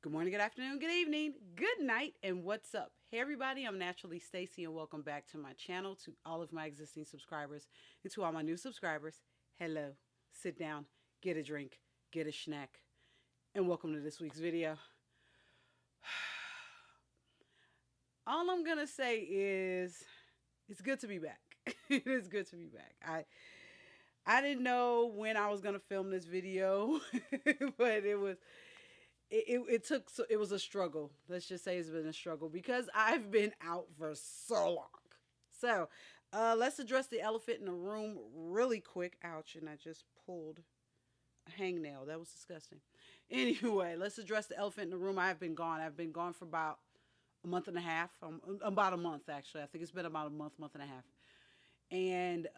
Good morning, good afternoon, good evening, good night, and what's up? Hey everybody, I'm NaturallyStacey and welcome back to my channel, to all of my existing subscribers and to all my new subscribers. Hello, sit down, get a drink, get a snack, and welcome to this week's video. All I'm gonna say is it's good to be back. It is good to be back. I didn't know when I was gonna film this video, but it was a struggle. Let's just say it's been a struggle because I've been out for so long. So let's address the elephant in the room really quick. Ouch, and I just pulled a hangnail. That was disgusting. Anyway, let's address the elephant in the room. I've been gone. I've been gone for about a month and a half. About a month, actually. I think it's been about a month and a half. And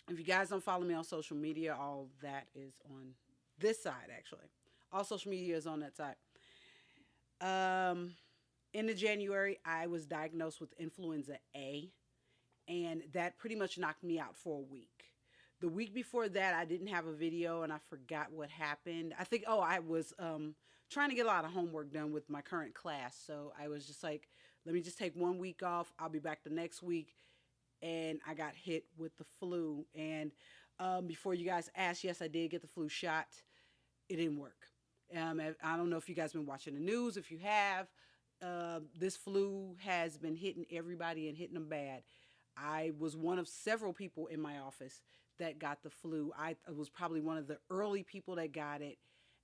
if you guys don't follow me on social media, all that is on this side, actually. All social media is on that side. In the January, I was diagnosed with influenza A, and that pretty much knocked me out for a week. The week before that, I didn't have a video, and I forgot what happened. I think, I was trying to get a lot of homework done with my current class, so I was just like, let me just take 1 week off. I'll be back the next week, and I got hit with the flu. And before you guys ask, yes, I did get the flu shot. It didn't work. I don't know if you guys been watching the news. If you have, this flu has been hitting everybody and hitting them bad. I was one of several people in my office that got the flu. I was probably one of the early people that got it.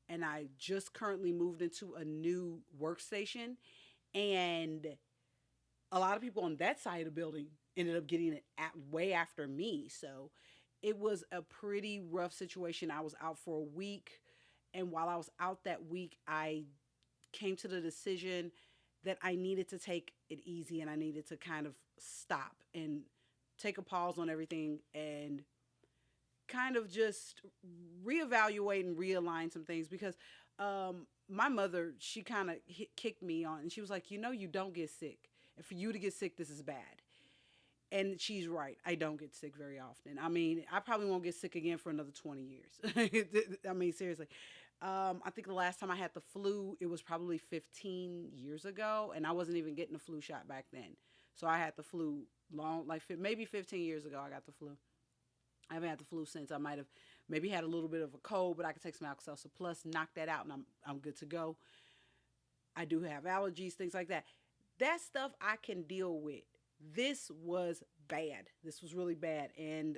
And I just currently moved into a new workstation. And a lot of people on that side of the building ended up getting it way after me. So it was a pretty rough situation. I was out for a week. And while I was out that week, I came to the decision that I needed to take it easy and I needed to kind of stop and take a pause on everything and kind of just reevaluate and realign some things because my mother, she kind of kicked me on and she was like, you don't get sick. And for you to get sick, this is bad. And she's right. I don't get sick very often. I mean, I probably won't get sick again for another 20 years. I mean, seriously. I think the last time I had the flu, it was probably 15 years ago, and I wasn't even getting the flu shot back then. So I had the flu maybe 15 years ago, I got the flu. I haven't had the flu since. I might have maybe had a little bit of a cold, but I could take some Alka-Seltzer Plus, knock that out, and I'm good to go. I do have allergies, things like that. That stuff I can deal with. This was bad. This was really bad. And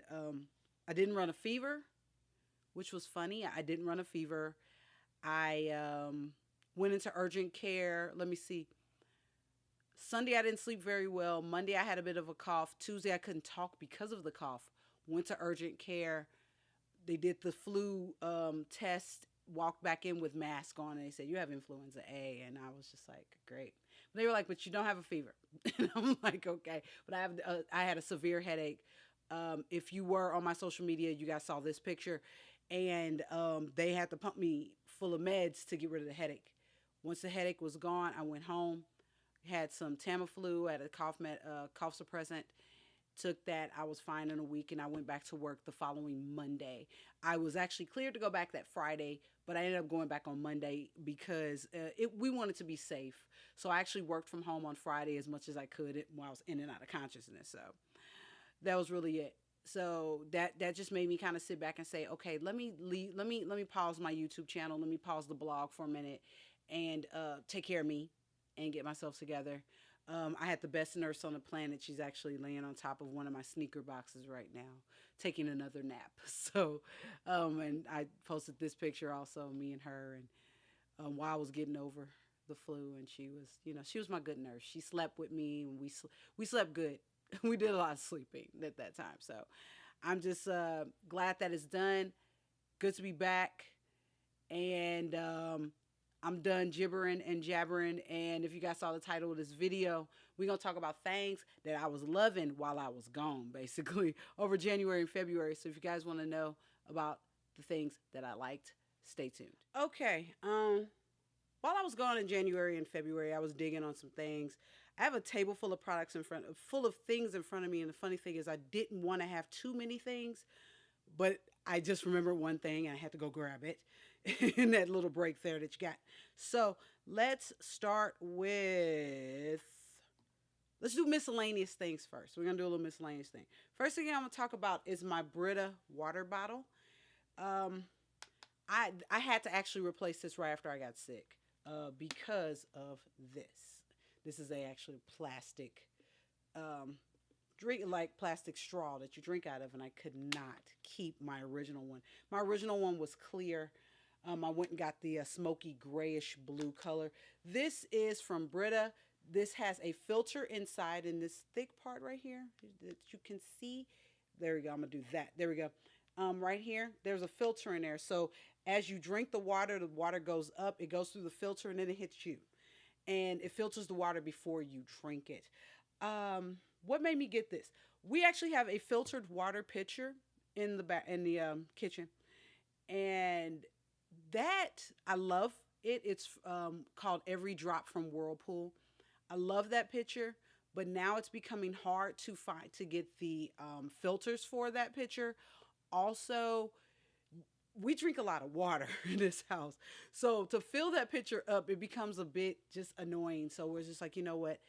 I didn't run a fever, which was funny. I didn't run a fever. I went into urgent care. Let me see. Sunday, I didn't sleep very well. Monday, I had a bit of a cough. Tuesday, I couldn't talk because of the cough. Went to urgent care. They did the flu test, walked back in with mask on, and they said, you have influenza A. And I was just like, great. But they were like, but you don't have a fever. And I'm like, okay. But I had a severe headache. If you were on my social media, you guys saw this picture. And they had to pump me full of meds to get rid of the headache. Once the headache was gone, I went home, had some Tamiflu, had a cough suppressant, took that. I was fine in a week, and I went back to work the following Monday. I was actually cleared to go back that Friday, but I ended up going back on Monday because we wanted to be safe. So I actually worked from home on Friday as much as I could while I was in and out of consciousness. So that was really it. So that just made me kind of sit back and say, okay, let me pause my YouTube channel, let me pause the blog for a minute, and take care of me and get myself together. I had the best nurse on the planet. She's actually laying on top of one of my sneaker boxes right now, taking another nap. So, and I posted this picture also, me and her, and while I was getting over the flu, and she was my good nurse. She slept with me, and we slept good. We did a lot of sleeping at that time. So I'm just glad that it's done. Good to be back. And I'm done gibbering and jabbering. And if you guys saw the title of this video, we're going to talk about things that I was loving while I was gone, basically, over January and February. So if you guys want to know about the things that I liked, stay tuned. Okay. While I was gone in January and February, I was digging on some things. I have a table full of products full of things in front of me. And the funny thing is I didn't want to have too many things, but I just remembered one thing and I had to go grab it. in that little break there that you got. So let's start with, let's do miscellaneous things first. We're gonna do a little miscellaneous thing. First thing I'm gonna talk about is my Brita water bottle. Um, I had to actually replace this right after I got sick because of this. This is a actually plastic um, drink, like plastic straw that you drink out of, and I could not keep my original one. My original one was clear. I went and got the smoky grayish blue color. This is from Brita. This has a filter inside in this thick part right here that you can see. There we go. I'm gonna do that. There we go. Right here, there's a filter in there. So as you drink the water goes up, it goes through the filter, and then it hits you. And it filters the water before you drink it. What made me get this? We actually have a filtered water pitcher in the kitchen, and that I love it. It's called Every Drop from Whirlpool. I love that pitcher, but now it's becoming hard to find to get the filters for that pitcher. Also, we drink a lot of water in this house, so to fill that pitcher up, it becomes a bit just annoying. So we're just like, you know what?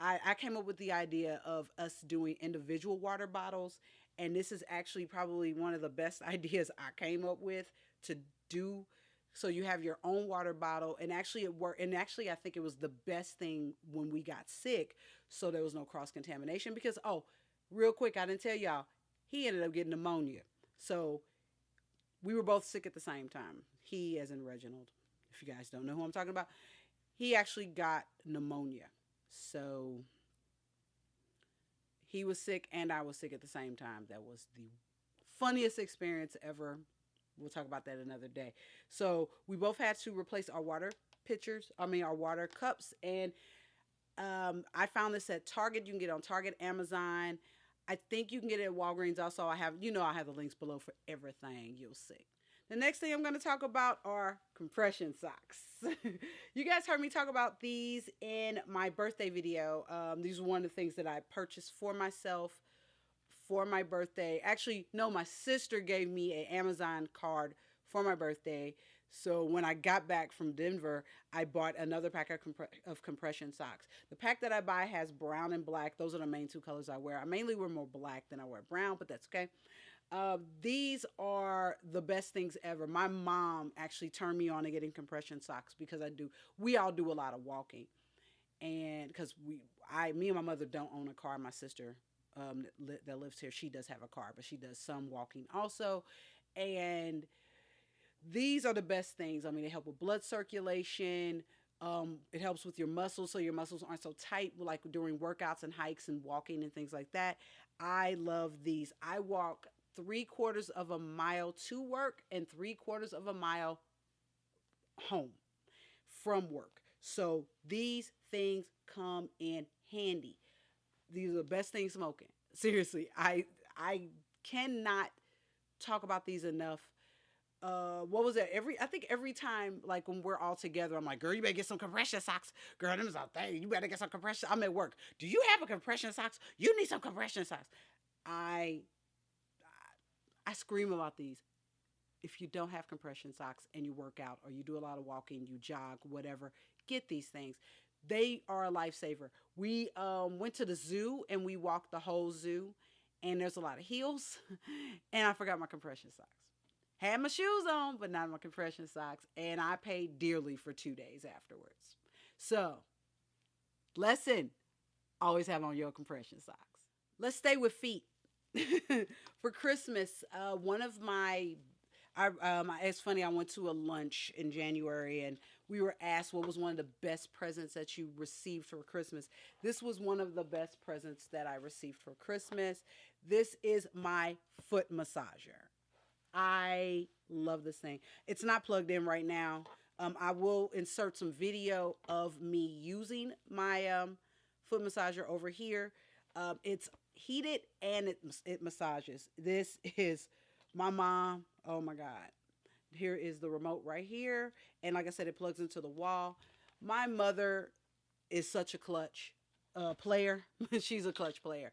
I came up with the idea of us doing individual water bottles, and this is actually probably one of the best ideas I came up with to do. So you have your own water bottle, and actually it worked. And actually, I think it was the best thing when we got sick, so there was no cross contamination. Because real quick, I didn't tell y'all, he ended up getting pneumonia. So we were both sick at the same time. He, as in Reginald, if you guys don't know who I'm talking about, he actually got pneumonia. So he was sick and I was sick at the same time. That was the funniest experience ever. We'll talk about that another day. So we both had to replace our water our water cups. And I found this at Target. You can get it on Target, Amazon. I think you can get it at Walgreens. Also, I have the links below for everything you'll see. The next thing I'm going to talk about are compression socks. You guys heard me talk about these in my birthday video. These were one of the things that I purchased for myself for my birthday. Actually, no, my sister gave me an Amazon card for my birthday. So when I got back from Denver, I bought another pack of compression socks. The pack that I buy has brown and black. Those are the main two colors I wear. I mainly wear more black than I wear brown, but that's okay. These are the best things ever. My mom actually turned me on to getting compression socks because we all do a lot of walking. And because me and my mother don't own a car. My sister that lives here, she does have a car, but she does some walking also. And these are the best things. I mean, they help with blood circulation. It helps with your muscles, so your muscles aren't so tight, like during workouts and hikes and walking and things like that. I love these. I walk 3/4 of a mile to work and 3/4 of a mile home from work. So these things come in handy. These are the best things smoking. Seriously, I cannot talk about these enough. What was it? I think every time, like when we're all together, I'm like, girl, you better get some compression socks. Girl, them is out there. You better get some compression. I'm at work. Do you have a compression socks? You need some compression socks. I scream about these. If you don't have compression socks and you work out or you do a lot of walking, you jog, whatever, get these things. They are a lifesaver. We went to the zoo and we walked the whole zoo, and there's a lot of heels, and I forgot my compression socks. Had my shoes on, but not my compression socks, and I paid dearly for 2 days afterwards. So, lesson, always have on your compression socks. Let's stay with feet. For Christmas, it's funny, I went to a lunch in January, and we were asked what was one of the best presents that you received for Christmas. This was one of the best presents that I received for Christmas. This is my foot massager. I love this thing. It's not plugged in right now. I will insert some video of me using my foot massager over here. It's heated and it massages. This is my mom. Oh my God. Here is the remote right here. And like I said, it plugs into the wall. My mother is such a clutch player. She's a clutch player.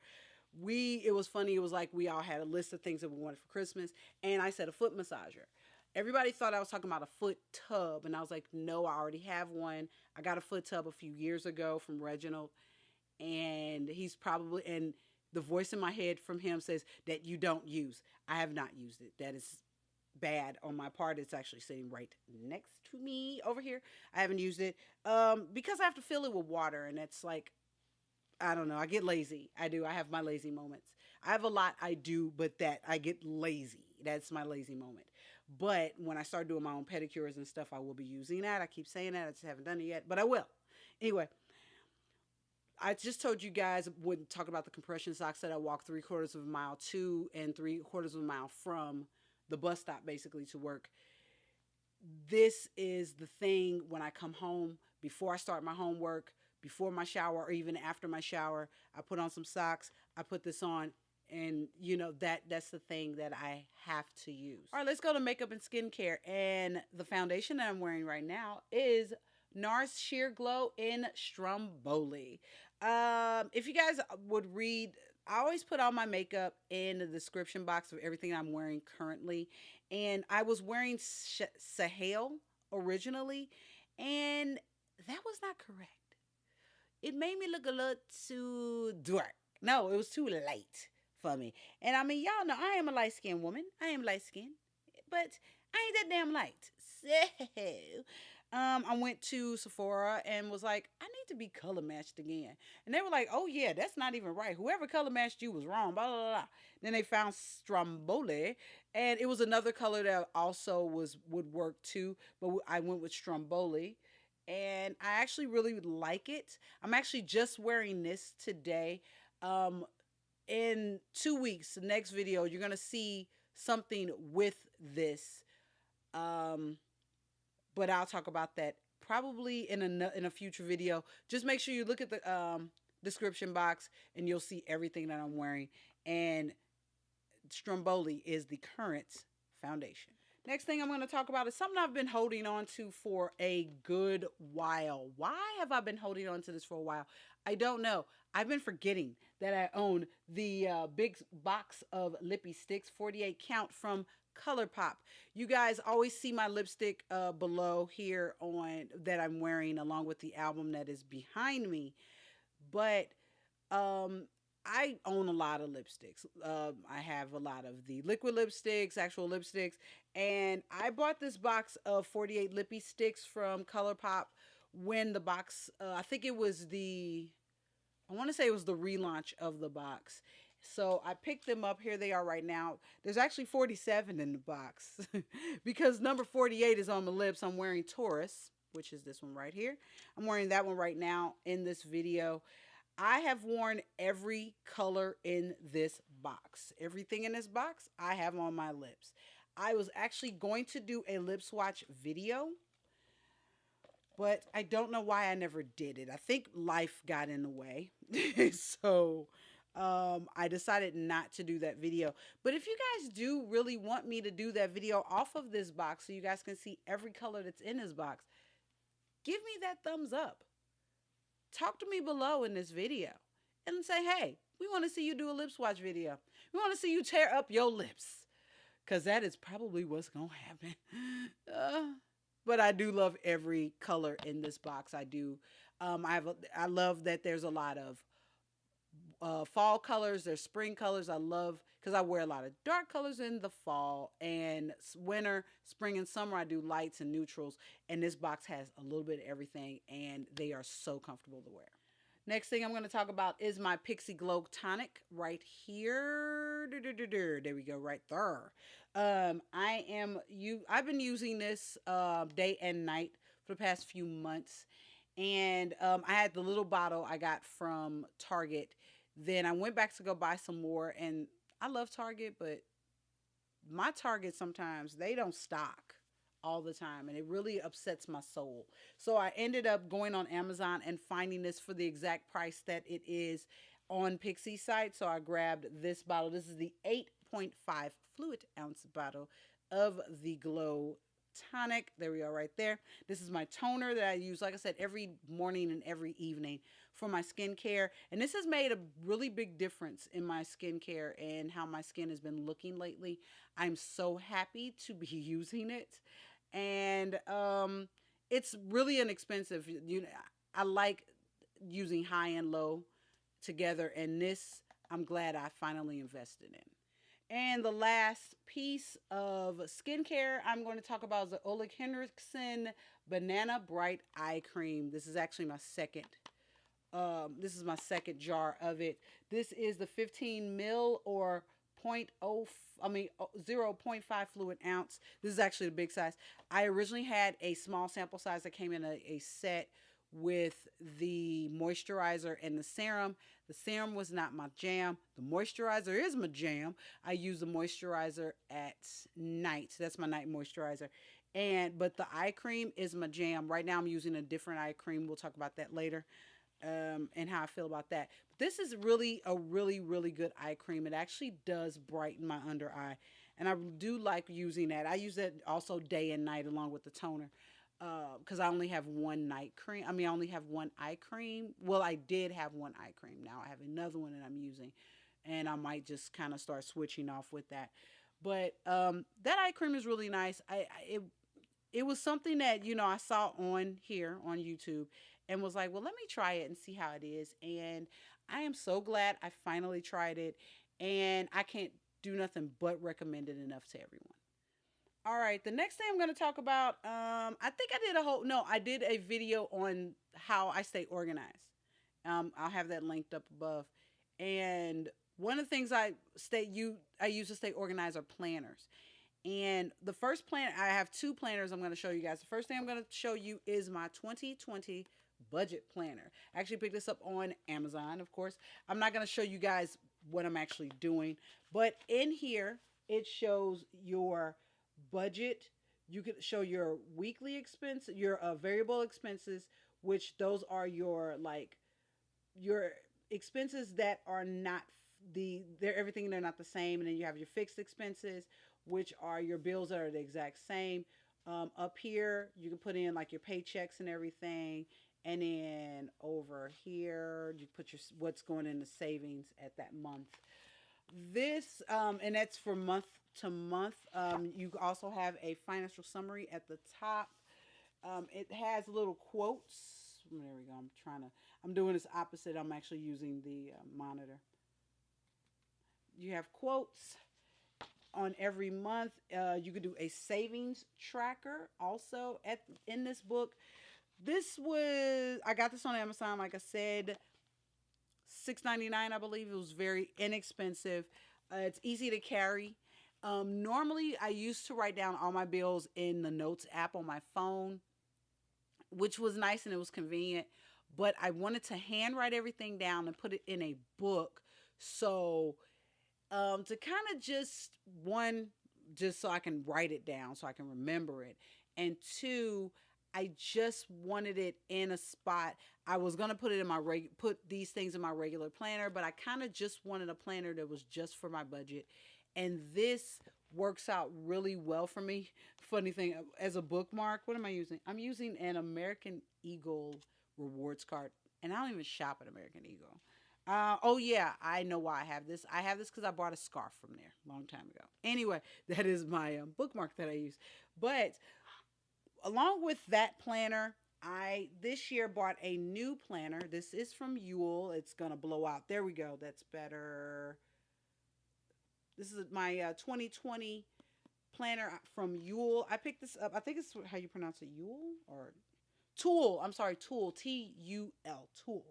It was funny. It was like we all had a list of things that we wanted for Christmas. And I said a foot massager. Everybody thought I was talking about a foot tub, and I was like, no, I already have one. I got a foot tub a few years ago from Reginald, and and the voice in my head from him says that you don't use. I have not used it. That is bad on my part. It's actually sitting right next to me over here. I haven't used it because I have to fill it with water, and it's like, I don't know. I get lazy. I do. I have my lazy moments. I have a lot I do, but that I get lazy. That's my lazy moment. But when I start doing my own pedicures and stuff, I will be using that. I keep saying that. I just haven't done it yet, but I will. Anyway, I just told you guys, would talk about the compression socks that I walked 3/4 of a mile to and 3/4 of a mile from the bus stop basically to work. This is the thing when I come home, before I start my homework, before my shower, or even after my shower, I put on some socks, I put this on, and you know, that's the thing that I have to use. All right, let's go to makeup and skincare. And the foundation that I'm wearing right now is NARS Sheer Glow in Stromboli. If you guys would read, I always put all my makeup in the description box of everything I'm wearing currently. And I was wearing Sahel originally, and that was not correct. It made me look a little too dark. No, it was too light for me. And I mean, y'all know I am a light-skinned woman. I am light-skinned, but I ain't that damn light. So, I went to Sephora and was like, I need to be color matched again. And they were like, oh yeah, that's not even right. Whoever color matched you was wrong, blah, blah, blah. Then they found Stromboli, and it was another color that also would work too, but I went with Stromboli. And I actually really would like it. I'm actually just wearing this today. In 2 weeks, the next video, you're going to see something with this. But I'll talk about that probably in a future video. Just make sure you look at the description box and you'll see everything that I'm wearing. And Stromboli is the current foundation. Next thing I'm going to talk about is something I've been holding on to for a good while. Why have I been holding on to this for a while? I don't know. I've been forgetting that I own the big box of lippy sticks, 48 count from ColourPop. You guys always see my lipstick below here on that I'm wearing along with the album that is behind me. But I own a lot of lipsticks. I have a lot of the liquid lipsticks, actual lipsticks, and I bought this box of 48 lippy sticks from ColourPop when the box, I think it was I want to say it was the relaunch of the box. So I picked them up. Here they are right now. There's actually 47 in the box because number 48 is on my lips. I'm wearing Taurus, which is this one right here. I'm wearing that one right now in this video. I have worn every color in this box. Everything in this box I have on my lips. I was actually going to do a lip swatch video, but I don't know why I never did it. I think life got in the way. So I decided not to do that video. But if you guys do really want me to do that video off of this box so you guys can see every color that's in this box, give me that thumbs up. Talk to me below in this video and say, hey, we want to see you do a lip swatch video. We want to see you tear up your lips, because that is probably what's going to happen. But I do love every color in this box. I do. I love that there's a lot of fall colors. There's spring colors. I love, because I wear a lot of dark colors in the fall, and winter, spring, and summer I do lights and neutrals, and this box has a little bit of everything, and they are so comfortable to wear. Next thing I'm going to talk about is my Pixie Glow Tonic right here. There we go, right there. I've been using this day and night for the past few months, and I had the little bottle I got from Target. Then I went back to go buy some more, and I love Target, but my Target sometimes, they don't stock all the time, and it really upsets my soul. So I ended up going on Amazon and finding this for the exact price that it is on Pixie site. So I grabbed this bottle. This is the 8.5 fluid ounce bottle of the Glow tonic. There we go, right there. This is my toner that I use, like I said, every morning and every evening for my skincare. And this has made a really big difference in my skincare and how my skin has been looking lately. I'm so happy to be using it. And it's really inexpensive. I like using high and low together, and this I'm glad I finally invested in. And the last piece of skincare I'm going to talk about is the Ole Henriksen Banana Bright Eye Cream. This is actually my second. This is my second jar of it. This is the 15 mil or 0.5 fluid ounce. This is actually the big size. I originally had a small sample size that came in a set with the moisturizer and the serum. The serum was not my jam. The moisturizer is my jam. I use the moisturizer at night. That's my night moisturizer. But the eye cream is my jam. Right now I'm using a different eye cream. We'll talk about that later. And how I feel about that. But this is really a really good eye cream. It actually does brighten my under eye. And I do like using that. I use that also day and night along with the toner. Because I only have one night cream. I only have one eye cream. Well, I did have one eye cream. Now I have another one that I'm using. And I might just kind of start switching off with that. But that eye cream is really nice. It was something that, I saw on here on YouTube and was like, well, let me try it and see how it is. And I am so glad I finally tried it. And I can't do nothing but recommend it enough to everyone. All right, the next thing I'm going to talk about, I think I did a video on how I stay organized. I'll have that linked up above. And one of the things I use to stay organized are planners. And the first planner, I have two planners I'm going to show you guys. The first thing I'm going to show you is my 2020 budget planner. I actually picked this up on Amazon, of course. I'm not going to show you guys what I'm actually doing. But in here, it shows your budget. You can show your weekly expense, your variable expenses, which those are your expenses that are not they're everything, they're not the same. And then you have your fixed expenses, which are your bills that are the exact same. Up here, you can put in like your paychecks and everything. And then over here, you put what's going in the savings at that month. This, and that's for month to month. You also have a financial summary at the top. It has little quotes. There we go. I'm doing this opposite. I'm actually using the monitor. You have quotes on every month. You could do a savings tracker also in this book. I got this on Amazon, like I said, $6.99, I believe. It was very inexpensive. It's easy to carry. Normally, I used to write down all my bills in the Notes app on my phone, which was nice and it was convenient. But I wanted to handwrite everything down and put it in a book. So to kind of just so I can write it down, so I can remember it. And two, I just wanted it in a spot. I was going to put it in put these things in my regular planner, but I kind of just wanted a planner that was just for my budget. And this works out really well for me. Funny thing, as a bookmark, what am I using? I'm using an American Eagle rewards card, and I don't even shop at American Eagle. Oh yeah, I know why I have this. I have this because I bought a scarf from there a long time ago. Anyway, that is my bookmark that I use. But along with that planner, I this year bought a new planner. This is from Yule. It's gonna blow out. There we go. That's better. This is my 2020 planner from Yule. I picked this up. I think it's how you pronounce it, Yule or Tool. I'm sorry, Tool. T-U-L. Tool.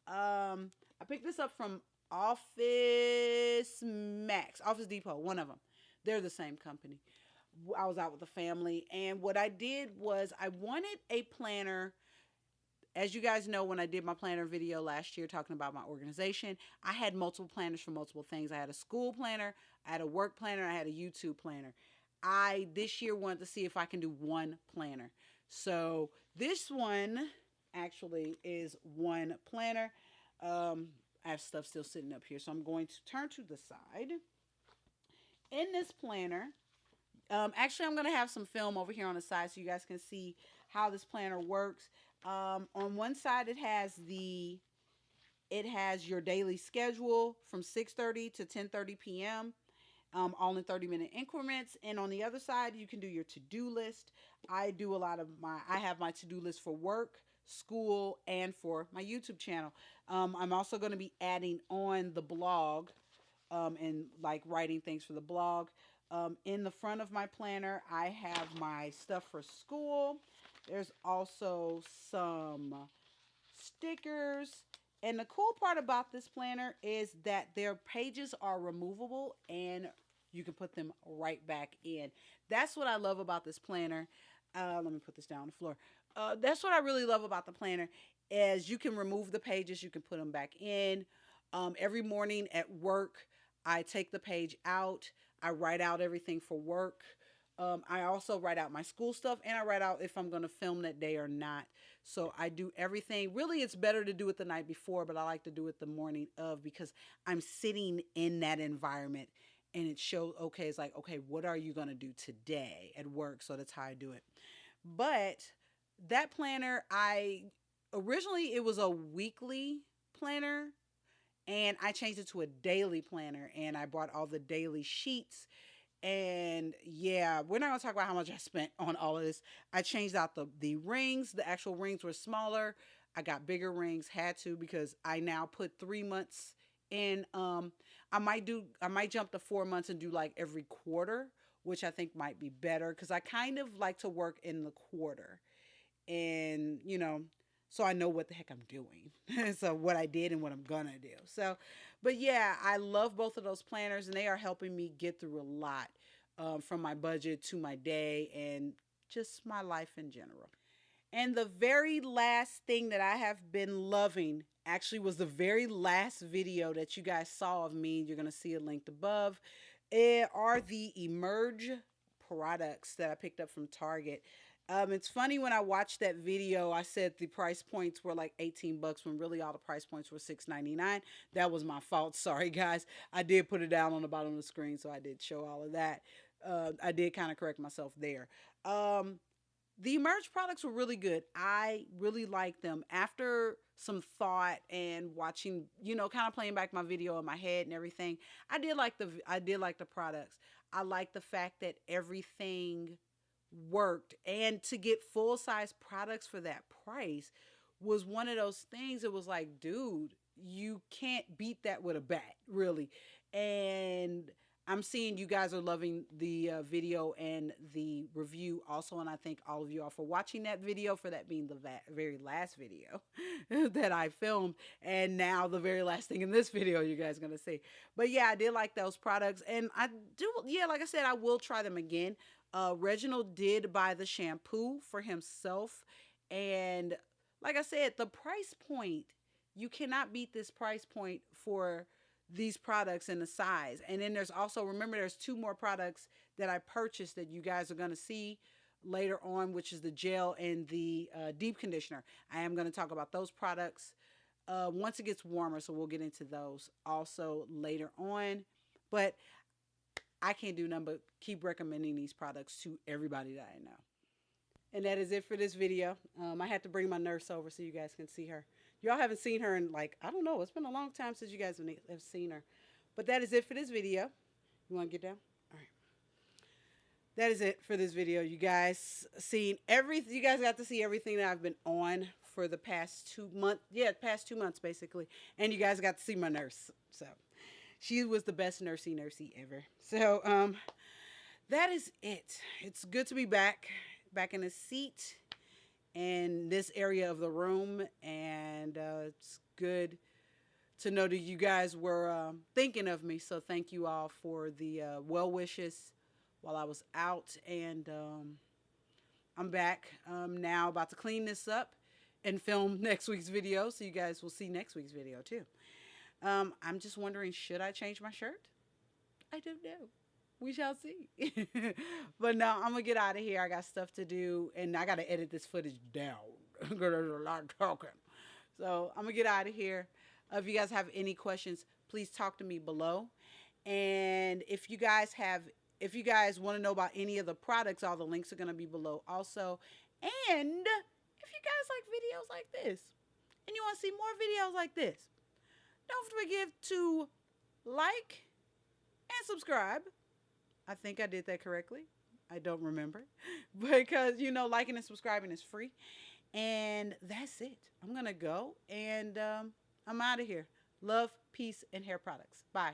I picked this up from Office Depot, one of them. They're the same company. I was out with the family, and what I did was I wanted a planner. As you guys know, when I did my planner video last year talking about my organization, I had multiple planners for multiple things. I had a school planner, I had a work planner, I had a YouTube planner. I this year wanted to see if I can do one planner. So this one actually is one planner. I have stuff still sitting up here, so I'm going to turn to the side. In this planner, Actually, I'm going to have some film over here on the side so you guys can see how this planner works. On one side, it has your daily schedule from 6:30 to 10:30 p.m. All in 30-minute increments. And on the other side, you can do your to-do list. I have my to-do list for work, school, and for my YouTube channel. I'm also going to be adding on the blog and like writing things for the blog. In the front of my planner, I have my stuff for school. There's also some stickers. And the cool part about this planner is that their pages are removable and you can put them right back in. That's what I love about this planner. Let me put this down on the floor. That's what I really love about the planner is you can remove the pages, you can put them back in. Every morning at work, I take the page out. I write out everything for work. I also write out my school stuff and I write out if I'm going to film that day or not. So I do everything. Really, it's better to do it the night before, but I like to do it the morning of because I'm sitting in that environment and it shows, okay, it's like, okay, what are you going to do today at work? So that's how I do it. But that planner, originally it was a weekly planner and I changed it to a daily planner and I bought all the daily sheets. And yeah, we're not going to talk about how much I spent on all of this. I changed out the rings. The actual rings were smaller. I got bigger rings, had to, because I now put 3 months in. I might jump to 4 months and do like every quarter, which I think might be better because I kind of like to work in the quarter. And, so I know what the heck I'm doing. So what I did and what I'm going to do. So, but yeah, I love both of those planners and they are helping me get through a lot from my budget to my day and just my life in general. And the very last thing that I have been loving actually was the very last video that you guys saw of me. You're going to see it linked above. It are the Emerge products that I picked up from Target. It's funny when I watched that video, I said the price points were like $18 when really all the price points were $6.99. That was my fault. Sorry, guys. I did put it down on the bottom of the screen, so I did show all of that. I did kind of correct myself there. The Emerge products were really good. I really liked them. After some thought and watching, kind of playing back my video in my head and everything, I did like the products. I like the fact that everything worked, and to get full-size products for that price was one of those things. It was like, dude, you can't beat that with a bat, really. And I'm seeing you guys are loving the video and the review also, and I thank all of you all for watching that video, for that being the very last video that I filmed, and now the very last thing in this video you guys are going to see. But yeah, I did like those products, and I do, yeah, like I said, I will try them again. Reginald did buy the shampoo for himself. And like I said, the price point, you cannot beat this price point for these products and the size. And then there's also, remember, there's 2 more products that I purchased that you guys are going to see later on, which is the gel and the deep conditioner. I am going to talk about those products once it gets warmer. So we'll get into those also later on. But I can't do nothing but keep recommending these products to everybody that I know. And that is it for this video. I had to bring my nurse over so you guys can see her. Y'all haven't seen her in like, I don't know, it's been a long time since you guys have seen her. But that is it for this video. You want to get down? All right. That is it for this video. You guys you guys got to see everything that I've been on for the past 2 months. Yeah, past 2 months basically. And you guys got to see my nurse. So she was the best nursey ever. So that is it. It's good to be back in the seat in this area of the room. And it's good to know that you guys were thinking of me. So thank you all for the well wishes while I was out. And I'm back now, about to clean this up and film next week's video. So you guys will see next week's video too. I'm just wondering, should I change my shirt? I don't know. We shall see. But no, I'm going to get out of here. I got stuff to do, and I got to edit this footage down because there's a lot of talking. So I'm going to get out of here. If you guys have any questions, please talk to me below. And if If you guys want to know about any of the products, all the links are going to be below also. And if you guys like videos like this and you want to see more videos like this, don't forget to like and subscribe. I think I did that correctly. I don't remember. Because, you know, liking and subscribing is free. And that's it. I'm going to go and I'm out of here. Love, peace, and hair products. Bye.